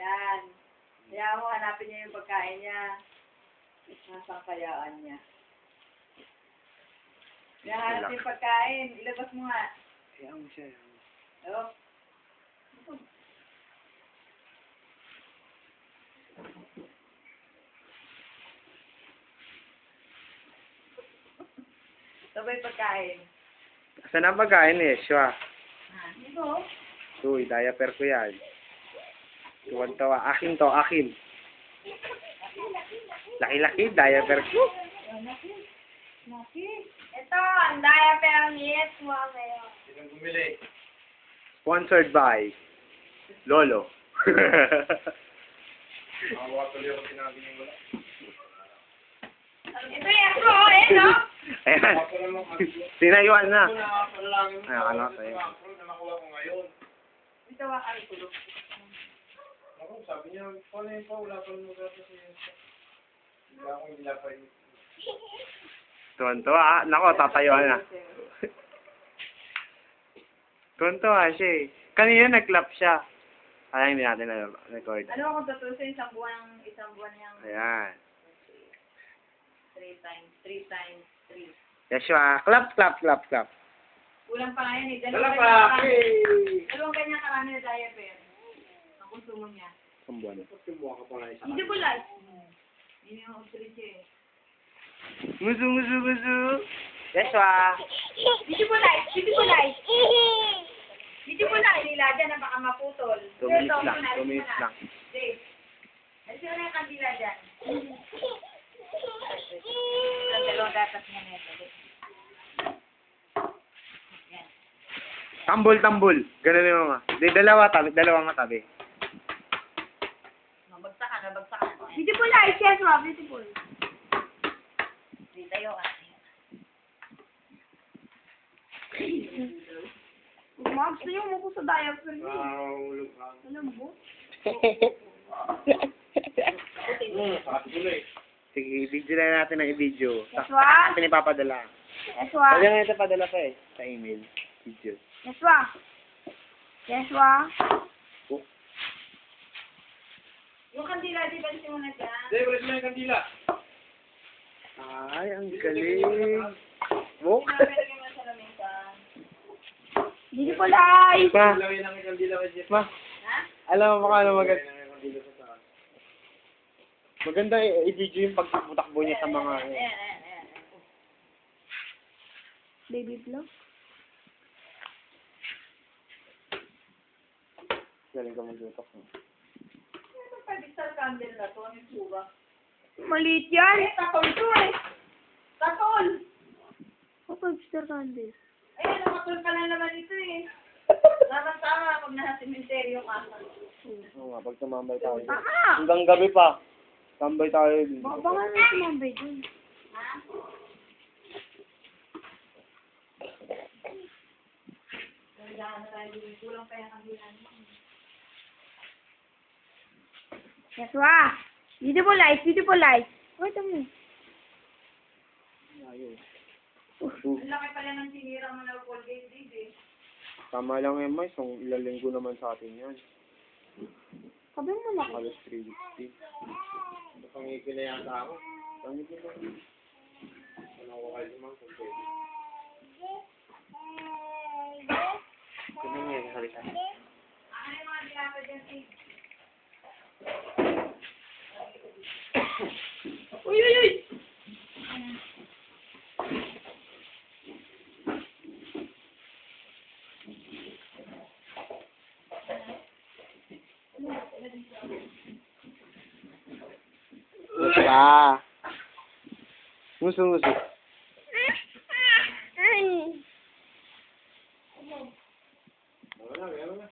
Yan. Kaya mo, hanapin niya yung pagkain niya. Nasang kayaan niya. Yan, hanap yung pagkain. Ilabas mo nga. Kaya mo siya. Oh. Sabay pagkain. Saan ang pagkain eh? Siya. Dito. Uy, diaper ko yan. Tuwan-tawa. Akin to, akin. Laki-laki, diaper ko. Laki. Ito, ang diaper ni mo ngayon. Sinong bumili? Sponsored by Lolo. Makawa tuloy ako sinabi niyo wala. Ito yan ko, no? Ayan. Ako naman kasi. Tinayuan na. Ako nakapalangin mo. Ay, ano sa'yo? Ako na nakuha ko ngayon. Ito ang kami tulog. Ako, sabi niya, paano yun pa? Wala pa rin mag-atas niya. Wala akong nilapay. Tuwan-tawa. Nako, tatayuan na. Tuwan-tawa siya eh. Kanina nag-clap siya. Kaya hindi natin na-record. Ano kung tutusin isang buwan niyang Ayan. 3 times 3. Yeshua, clap, clap, clap, clap. Kulang pa nga yan eh. Dala pa! Hey! Dalawang ganyan karami na diaper. Ang konsumo niya. Ang buwan. Kumuha ka pa na isa. Hindi bulas. Hindi yung authority eh. Musu, musu, musu. Yeshua. Beautiful eyes. Beautiful eyes nila dyan na baka maputol. 2 minutes lang, 2 minutes lang. Dave, alisin mo na yung kandila dyan. Ang dalawang gatas niya nito. Yan. Tambol, tambol. Ganun yung mga. Di, dalawa nga tabi. Nabagsakan. Beautiful eyes, yes, ma. Beautiful. Di tayo ka. Ma, gusto niyo mo sa diaper niya. Ulog ka. Alam mo? Sabi ko na eh. Sige, i-video na natin ang i-video. Yeshua? Natin ipapadala. Yeshua? Pwede na ito padala pa eh. Sa email. Video. Yeshua? Yung kandila, di ba alisin mo na dyan? Dave, wala sila yung kandila. Ay, ang galing. Oh. Pinapalagay mo sa lamesa. Beautiful eyes! Ma, Ilawin lang yung kandila kay Jeff. ma, Ha? alam mo baka ano maganda. Ilawin lang yung kandila sa taas. Maganda i-video yung pagtakbo niya sa mga... Ayan. Baby vlog? Galing ka mag-utak. Ano pa pixel candle na to? Ano yung sura? Maliit yan! Takol to eh! Takol! Kapag star candles. Ayan, nakatol ka na naman ito eh. Dapat tama pag nasa sementeryo ka. Oo nga, pag tumambay tayo. Tama! Hanggang gabi pa. Tambay tayo din. Baka nga na sumambay dun. Ha? Kailangan na tayo din. Kulang pa yung kandila mo. Yeshua! Beautiful eyes! Wait a minute. Ayun. Ang laki pala ng sinira mo na Colgate Dave eh. Tama lang yan, mais. Kung ilang linggo naman sa atin yan. Sabi mo na. Halos 3 weeks. Pangipin na yata ako. Ano ba ba? Ano ko kayo naman kung pwede. Ano nga yung halika? Ano yung mga dilapa dyan si... Uy! Musu ba? Musu.